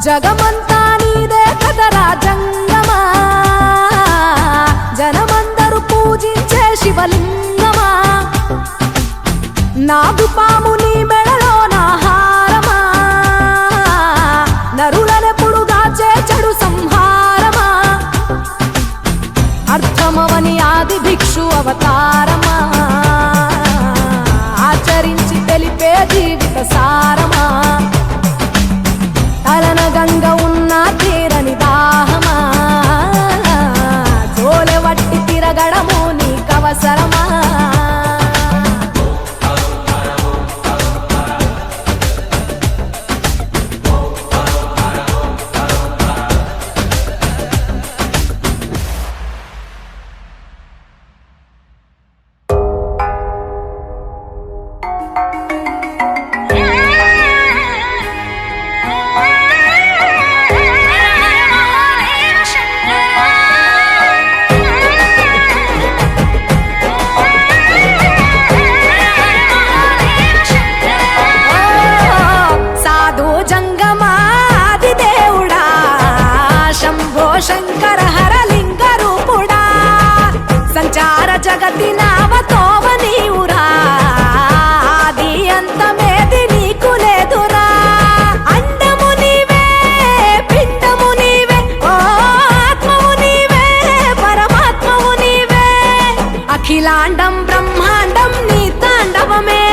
జగమంతా నీదే కదరా జంగమా జనమందరూ పూజించే శివలింగమా నాగుపాము నీ మెడలో నాహారమా నరులనెప్పుడు దాచే చెడు సంహారమా అర్థమవని ఆది భిక్షు అవతారమా ఆచరించి తెలిపే జీవిత సారమా తలన గంగ ఉన్న తీరని దాహమా జోలెవట్టి తిరగడము నీకవసరమా బ్రహ్మాండం నీ తాండవమే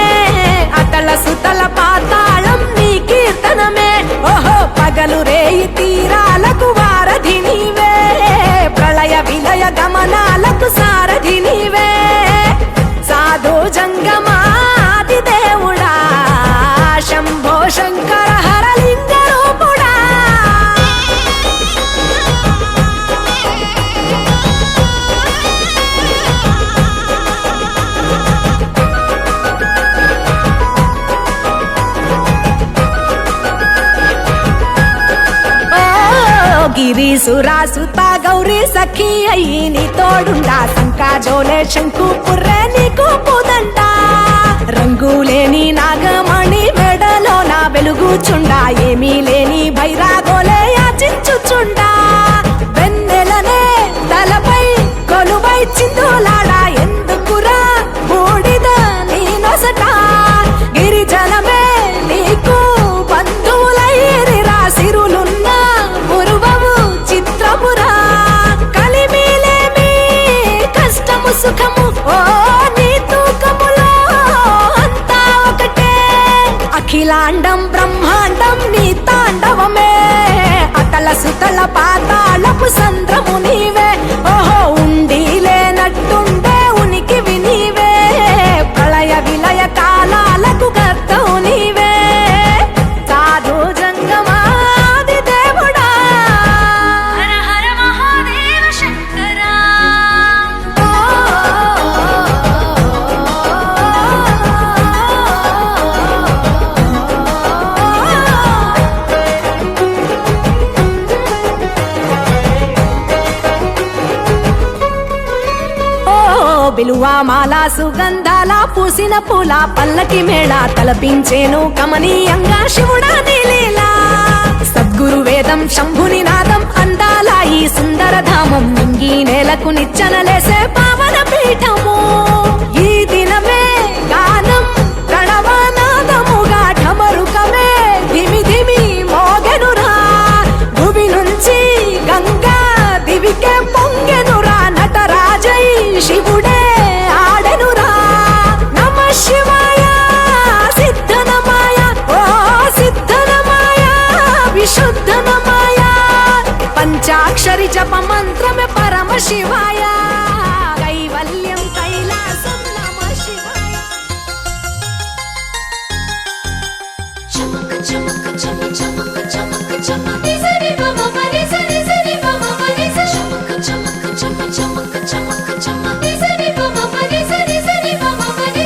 అతల సుతల పాతాళం నీ కీర్తనమే ఓహో పగలు రేయి తీరాలకు వారధి నీవే ప్రళయ విలయ గమనాలకు సారథి నీవే సాధు జంగమాది దేవుడా శంభో శంకర హరలింగ రూపుడా గిరి సురాసుత గౌరీ సఖీ అయ్యి నీ తోడుండా శంకా జోలే శంకు పుర్రే నీకు పుదంట రంగులేని నాగమణి మెడలో నా వెలుగుచుండా ఏమీ లేని భైరాగోలే యాచించుచుండా వెన్నెలనే తలపై కొలువై చిందులాడా ఎందుకురా బూడిద నీ నొసట గిరిజనమే నీకు బంధువులైరిరా సిరులున్న పురువవు చిత్రపురా కలిమిలేమి కష్టము సుఖము ఓ నీ తూకములో అంతా ఒకటే అఖిలాండం బ్రహ్మాండం నీ తాండవమే అతల సుతల పాతాళపు సంద్రము నీవే ఓహో ఉండి లేనట్టుండే ఉనికివి నీవే ప్రళయ విలయ కాలాలకు గర్తవు నీవే సాధు జంగమాది దేవుడా హర హర మహాదేవ శంకరా బిలువా మాల సుగంధాల పూసిన పూల పల్లకి మేళ తలపించేను కమనీయంగా శివుడా నీలీలా సద్గురు వేదం శంభుని నాదం అందాల ఈ సుందర ధామం నింగి నేలకు నిచ్చనలేసే పావన పీఠము ఈ దినమే గానం ప్రణవనాదముగా ఢమరుకమే ధిమి ధిమి మోగెనురా భూమి నుంచి గంగా దివికే పొంగెనురా నటరాజై శివుడే ఆడెనురా నమ శివాయ సిద్ధనమాయ ఓ సిద్ధనమాయ విశుద్ధనమాయ పంచాక్షరి జప మంత్రమే పరమ శివాయ కైవల్యం కైలాసం నమ శివాయ చమక చమక చమ చమక చమక చమ నిసరి బమ మరి సరి సరి బమ మరి చమక చమక చమ చమక చమక చమ నిసరి బమ మరి సరి సరి బమ మరి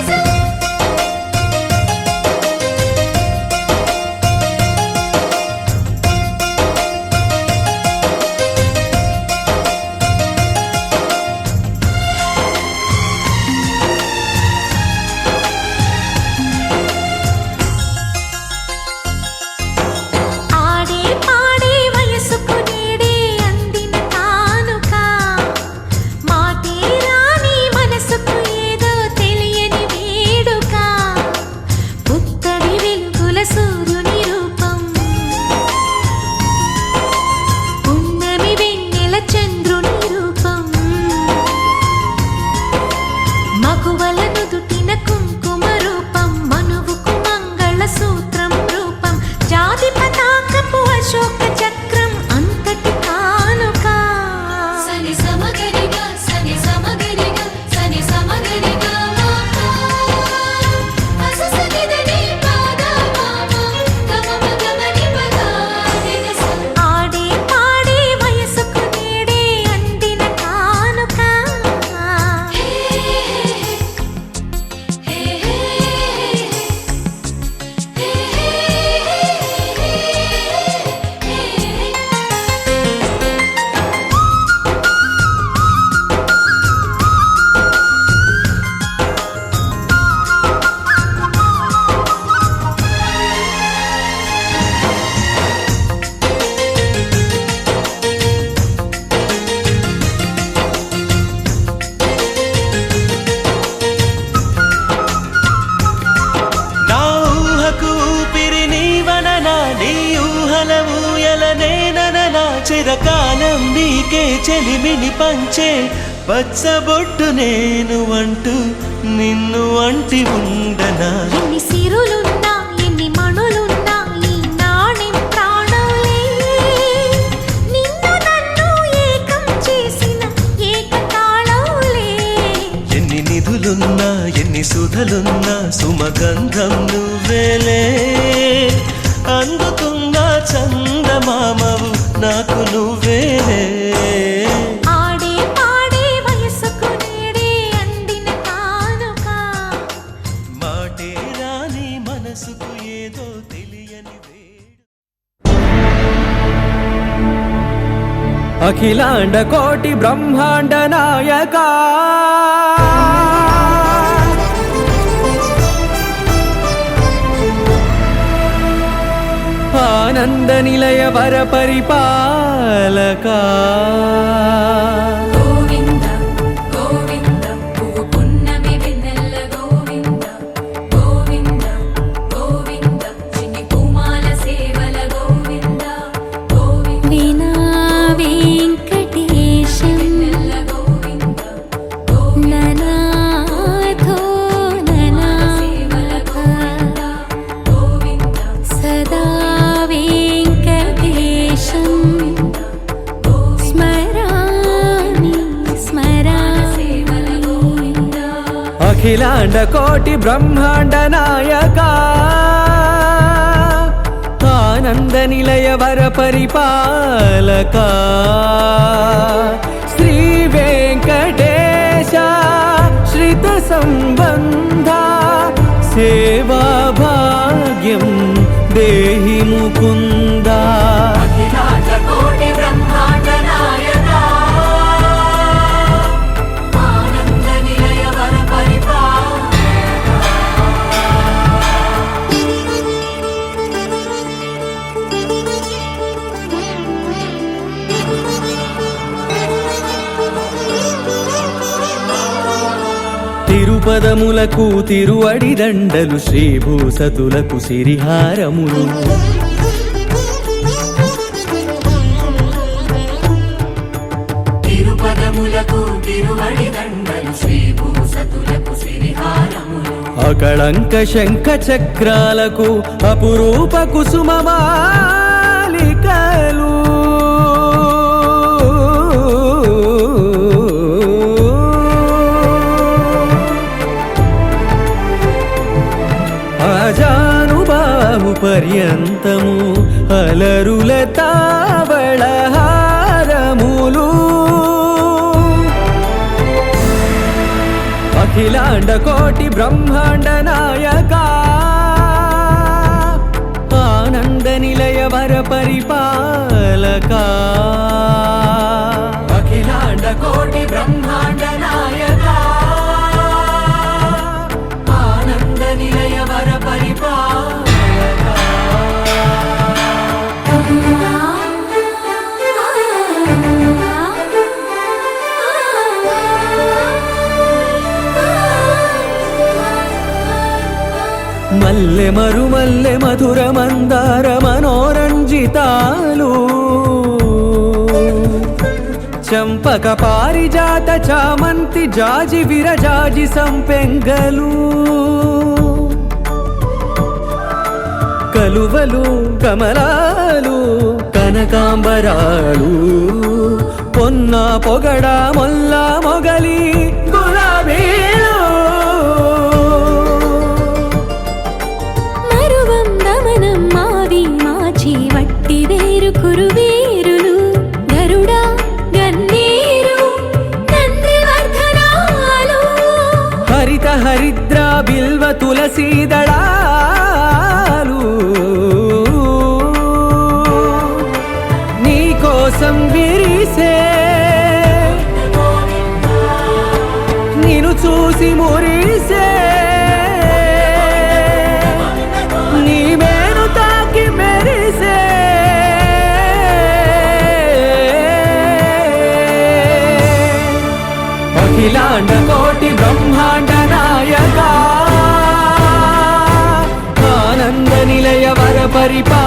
ఆడే పాడే వయసుకు నేడే అందిన కానుక మాటే రాని మనసుకు ఏదో తెలియని వేడుక పుత్తడి వెలుగుల సూర్యుని రూపం పున్నమి వెన్నెల చంద్రుని రూపం మగువల నుదుటిన కుంకుమ రూపం మనువుకు మంగళ సూత్రం రూపం జాతి పతాకపు అశోక చక్రం అంతటి కానుక సని సమగరిగా సని సమగరిగా సని సమగరిగా ఆడే పాడే వయసుకు నేడే అందిన కానుక నా ఊహకు ఊపిరి నీవననా నీ ఊహల ఊయల నేనననా చిరకాలం నీకే చెలిమిని పంచే పచ్చబొట్టు నేను అంటూ నిన్ను అంటి ఉండనా ఎన్ని సిరులున్నా ఎన్ని మణులున్నా ఈ నాణెం ప్రాణాలే నిన్ను నన్ను ఏకం చేసిన ఏకతాళంలే ఎన్ని నిధులున్నా ఎన్ని సుధలున్నా సుమగంధం నువ్వేలే అందుకున్న చందమామవు నాకు నువ్వేలే ఆడే పాడే వయసుకు నేడే అందిన కానుక మాటే రాని మనసుకు ఏదో తెలియని వేడు అఖిలాండ కోటి బ్రహ్మాండ నాయక ఆనంద నిలయ వర పరిపాలక గోవింద గోవింద పువ్వు పున్నమి వెన్నెల గోవింద గోవింద గోవింద చిన్ని పూమాల సేవల గోవింద గోవింద వినా వెంకటేశం వెన్నెల గోవింద ననాథో సేవల గోవింద గోవింద సదా వెంకటేశం స్మరామి సేవల గోవింద అఖిలాండ కోటి బ్రహ్మాండ నాయక ఆనంద నిలయ వర పరిపాలక శ్రీ వెంకటేశ శ్రిత సంబంధ సేవా భాగ్యం దేహి ముకుంద అఖిలాండ కోటి బ్రహ్మాండ నాయక ఆనంద నిలయ వర తిరుపదములకు తిరువడి దండలు శ్రీభూసతులకు సిరిహారములు తిరుపదములకు తిరువడి దండలు శ్రీభూసతులకు సిరిహారములు అకళంక శంఖ చక్రాలకు అపురూప కుసుమమాలికలు ఆజానుబాహు పర్యంతము అలరుల తావళహారములు అఖిలాండ కోటి బ్రహ్మాండ నాయక ఆనంద నిలయ వర పరిపాలక అఖిలాండ కోటి బ్రహ్మాండ నాయక ఆనంద నిలయ వర పరిపాలక మల్లె మరుమల్లె మధుర మందార మనోరంజితాలు చంపక పారిజాత చామంతి జాజి విరజాజి సంపెంగలు కలువలు కమలాలు కనకాంబరాలు పొన్న పొగడ మొల్ల మొగలి గులాబీలు మరువం దమనం మావి మాచి వట్టి వేరు కురువేరులు గరుడా గన్నేరు నందివర్ధనాలు హరిత హరిద్ర బిల్వ తులసీ దళాలు నీ కోసం విరిసే నిన్ను చూసి మురిసే నీ మేను తాకి మెరిసే అఖిలాండ కోటి బ్రహ్మాండ నాయక ఆనంద నిలయ వర పరిపాలక